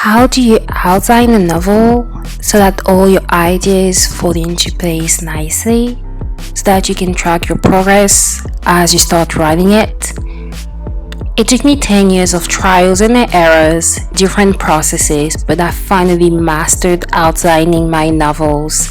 How do you outline a novel so that all your ideas fall into place nicely, so that you can track your progress as you start writing it? It took me 10 years of trials and errors, different processes, but I finally mastered outlining my novels.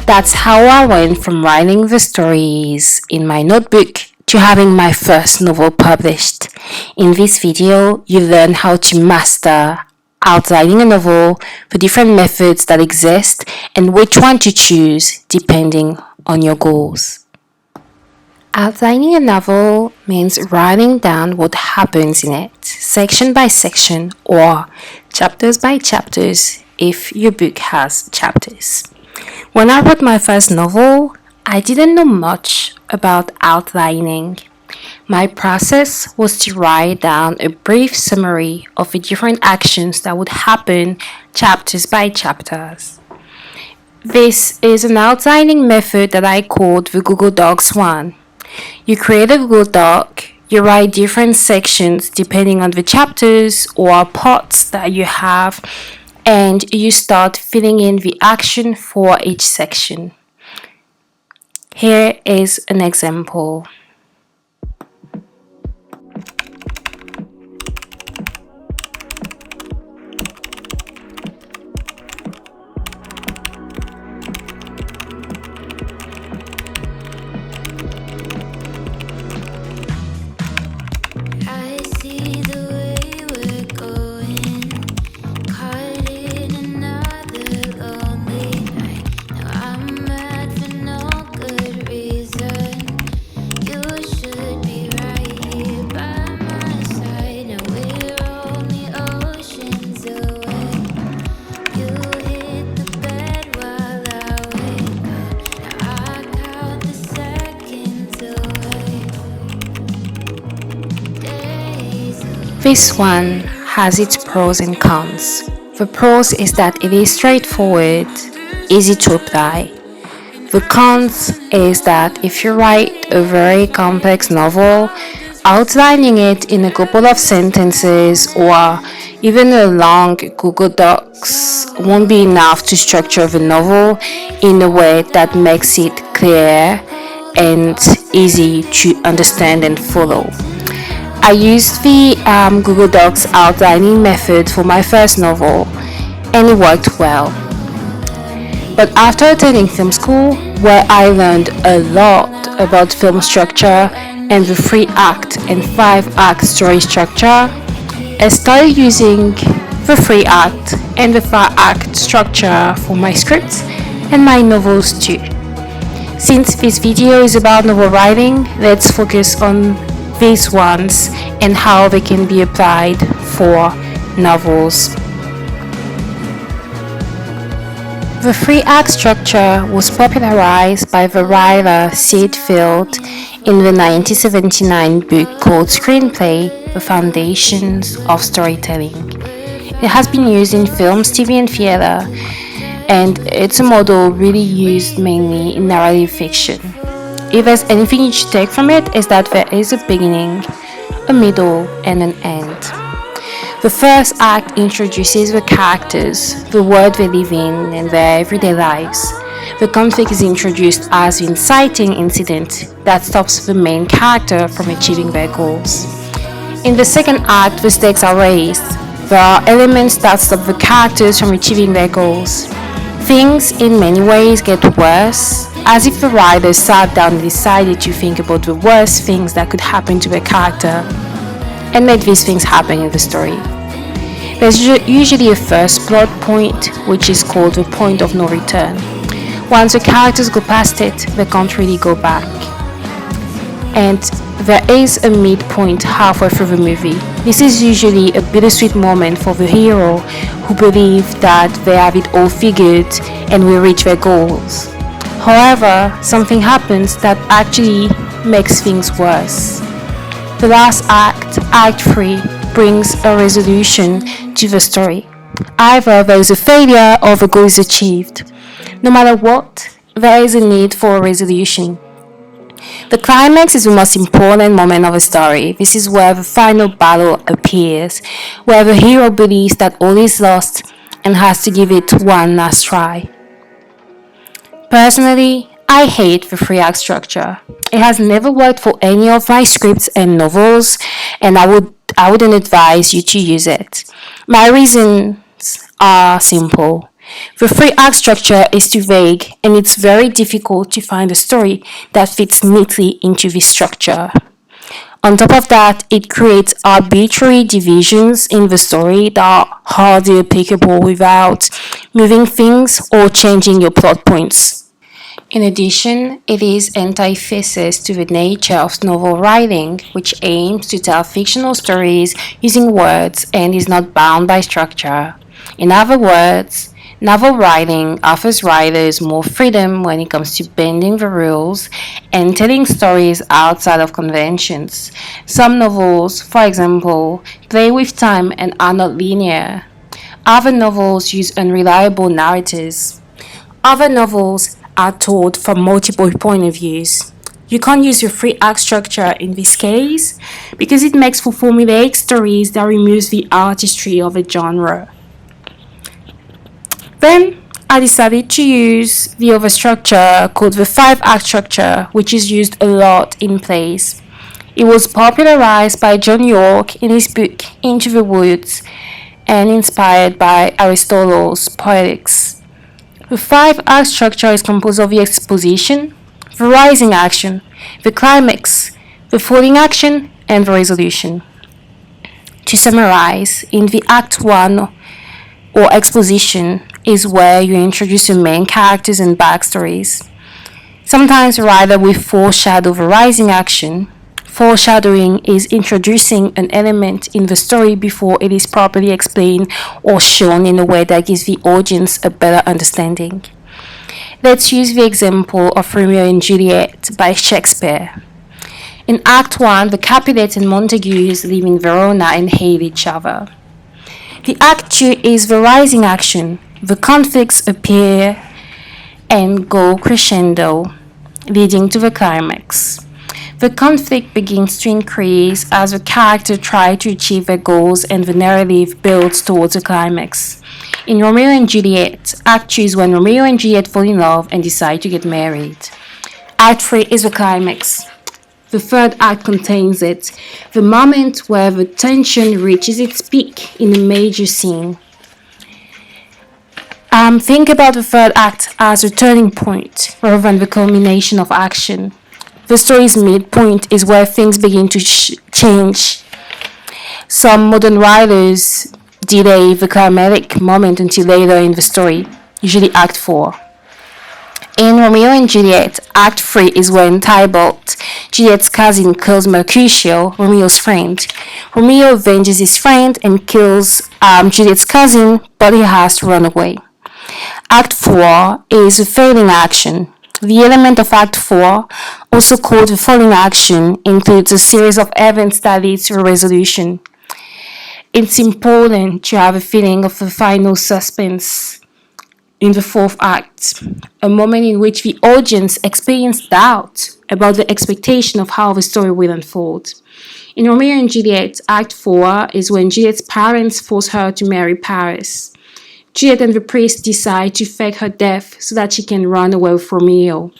That's how I went from writing the stories in my notebook to having my first novel published. In this video, you learn how to master outlining a novel, the different methods that exist, and which one to choose depending on your goals. Outlining a novel means writing down what happens in it, section by section or chapters by chapters if your book has chapters. When I wrote my first novel, I didn't know much about outlining. My process was to write down a brief summary of the different actions that would happen chapters by chapters. This is an outlining method that I called the Google Docs one. You create a Google Doc, you write different sections depending on the chapters or parts that you have, and you start filling in the action for each section. Here is an example. This one has its pros and cons. The pros is that it is straightforward, easy to apply. The cons is that if you write a very complex novel, outlining it in a couple of sentences or even a long Google Docs won't be enough to structure the novel in a way that makes it clear and easy to understand and follow. I used the Google Docs outlining method for my first novel, and it worked well. But after attending film school, where I learned a lot about film structure and the 3-act and 5-act story structure, I started using the 3-act and the 5-act structure for my scripts and my novels too. Since this video is about novel writing, let's focus on these ones and how they can be applied for novels. The 3-act structure was popularized by the writer Sid Field in the 1979 book called Screenplay: The Foundations of Storytelling. It has been used in films, TV, and theater, and it's a model really used mainly in narrative fiction. If there's anything you should take from it, is that there is a beginning, a middle, and an end. The first act introduces the characters, the world they live in, and their everyday lives. The conflict is introduced as the inciting incident that stops the main character from achieving their goals. In the second act, the stakes are raised. There are elements that stop the characters from achieving their goals. Things in many ways get worse, as if the writer sat down and decided to think about the worst things that could happen to a character and made these things happen in the story. There's usually a first plot point, which is called the point of no return. Once the characters go past it, they can't really go back. And there is a midpoint halfway through the movie. This is usually a bittersweet moment for the hero who believe that they have it all figured and will reach their goals. However, something happens that actually makes things worse. The last act, Act 3, brings a resolution to the story. Either there is a failure or the goal is achieved. No matter what, there is a need for a resolution. The climax is the most important moment of a story. This is where the final battle appears, where the hero believes that all is lost and has to give it one last try. Personally, I hate the three act structure. It has never worked for any of my scripts and novels, and I wouldn't advise you to use it. My reasons are simple. The three act structure is too vague, and it's very difficult to find a story that fits neatly into this structure. On top of that, it creates arbitrary divisions in the story that are hardly applicable without moving things or changing your plot points. In addition, it is antithesis to the nature of novel writing, which aims to tell fictional stories using words and is not bound by structure. In other words, novel writing offers writers more freedom when it comes to bending the rules and telling stories outside of conventions. Some novels, for example, play with time and are not linear. Other novels use unreliable narrators. Other novels are told from multiple point of views. You can't use your three act structure in this case because it makes for formulaic stories that removes the artistry of a genre. Then I decided to use the other structure called the five act structure, which is used a lot in plays. It was popularized by John Yorke in his book Into the Woods and inspired by Aristotle's Poetics. The five act structure is composed of the exposition, the rising action, the climax, the falling action, and the resolution. To summarize, in the Act 1 or exposition is where you introduce your main characters and backstories. Sometimes the writer will foreshadow the rising action. Foreshadowing is introducing an element in the story before it is properly explained or shown in a way that gives the audience a better understanding. Let's use the example of Romeo and Juliet by Shakespeare. In Act 1, the Capulets and Montagues live in Verona and hate each other. The Act 2 is the rising action. The conflicts appear and go crescendo, leading to the climax. The conflict begins to increase as the characters try to achieve their goals and the narrative builds towards a climax. In Romeo and Juliet, Act 2 is when Romeo and Juliet fall in love and decide to get married. Act 3 is the climax. The third act contains it, the moment where the tension reaches its peak in a major scene. Think about the third act as a turning point rather than the culmination of action. The story's midpoint is where things begin to change. Some modern writers delay the climatic moment until later in the story, usually Act 4. In Romeo and Juliet, Act 3 is when Tybalt, Juliet's cousin, kills Mercutio, Romeo's friend. Romeo avenges his friend and kills Juliet's cousin, but he has to run away. Act 4 is a failing action. The element of Act 4, also called the falling action, includes a series of events that lead to a resolution. It's important to have a feeling of a final suspense in the fourth act, a moment in which the audience experiences doubt about the expectation of how the story will unfold. In Romeo and Juliet, Act 4 is when Juliet's parents force her to marry Paris. Juliet and the priest decide to fake her death so that she can run away with Romeo.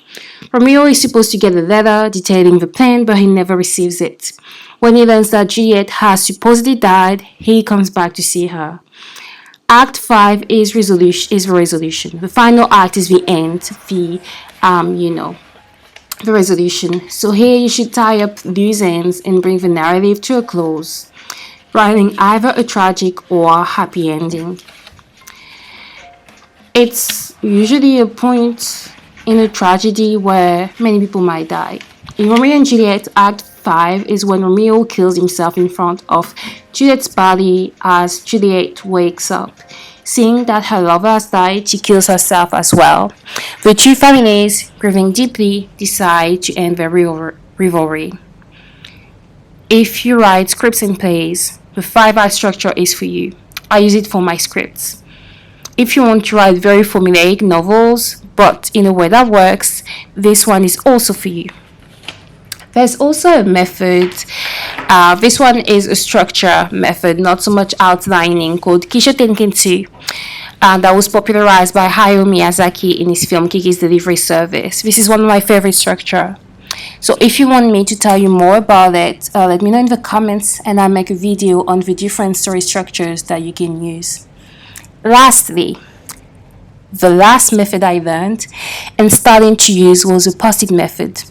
Romeo is supposed to get a letter detailing the plan, but he never receives it. When he learns that Juliet has supposedly died, he comes back to see her. Act 5 is the resolution. The final act is the end, the resolution. So here you should tie up loose ends and bring the narrative to a close, writing either a tragic or a happy ending. It's usually a point in a tragedy where many people might die. In Romeo and Juliet, Act 5 is when Romeo kills himself in front of Juliet's body as Juliet wakes up. Seeing that her lover has died, she kills herself as well. The two families, grieving deeply, decide to end their rivalry. If you write scripts and plays, the 5-act structure is for you. I use it for my scripts. If you want to write very formulaic novels, but in a way that works, this one is also for you. There's also a method. This one is a structure method, not so much outlining, called Kisho Tenkinsu. That was popularized by Hayao Miyazaki in his film Kiki's Delivery Service. This is one of my favorite structure. So if you want me to tell you more about it, let me know in the comments and I'll make a video on the different story structures that you can use. Lastly, the last method I learned and starting to use was the post-it method.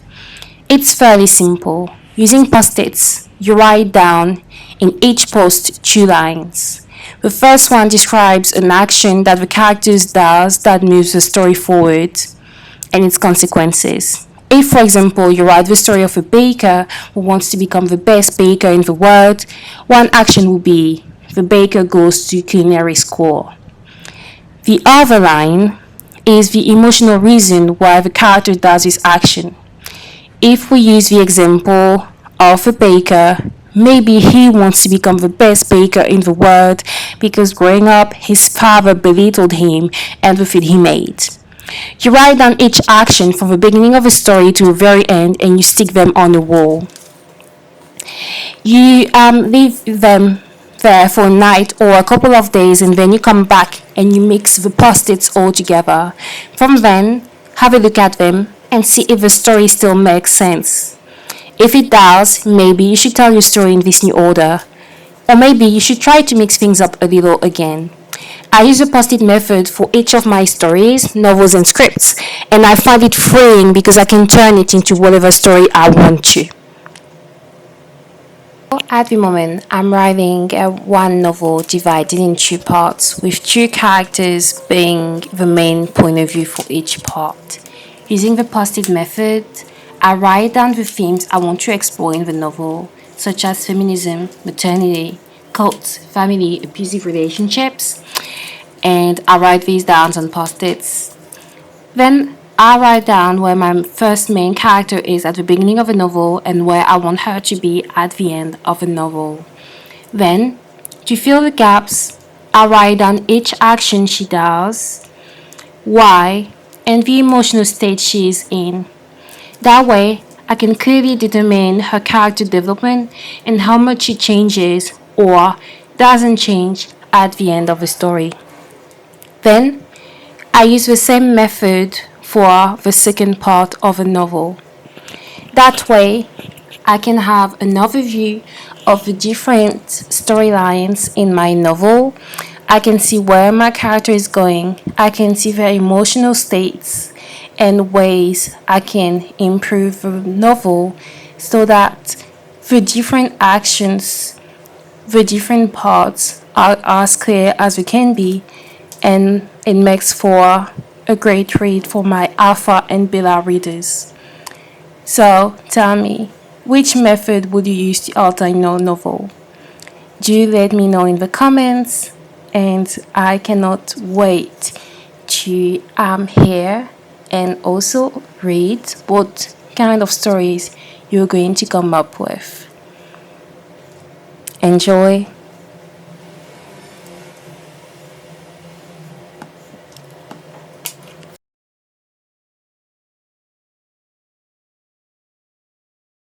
It's fairly simple. Using post-its, you write down in each post 2 lines. The first one describes an action that the character does that moves the story forward and its consequences. If, for example, you write the story of a baker who wants to become the best baker in the world, one action will be the baker goes to culinary school. The other line is the emotional reason why the character does this action. If we use the example of a baker, maybe he wants to become the best baker in the world because growing up his father belittled him and the food he made. You write down each action from the beginning of the story to the very end and you stick them on the wall. You leave them there for a night or a couple of days and then you come back and you mix the post-its all together. From then, have a look at them and see if the story still makes sense. If it does, maybe you should tell your story in this new order. Or maybe you should try to mix things up a little again. I use the post-it method for each of my stories, novels and scripts, and I find it freeing because I can turn it into whatever story I want to. At the moment, I'm writing one novel divided in 2 parts, with 2 characters being the main point of view for each part. Using the post-it method, I write down the themes I want to explore in the novel, such as feminism, maternity, cults, family, abusive relationships, and I write these down on post-its. Then I write down where my first main character is at the beginning of a novel and where I want her to be at the end of a novel. Then, to fill the gaps, I write down each action she does, why, and the emotional state she is in. That way, I can clearly determine her character development and how much she changes or doesn't change at the end of the story. Then, I use the same method for the second part of a novel. That way, I can have an overview of the different storylines in my novel. I can see where my character is going. I can see their emotional states and ways I can improve the novel so that the different actions, the different parts are as clear as they can be, and it makes for a great read for my alpha and beta readers. So tell me, which method would you use to alter your novel? Do let me know in the comments, and I cannot wait to hear and also read what kind of stories you're going to come up with. Enjoy.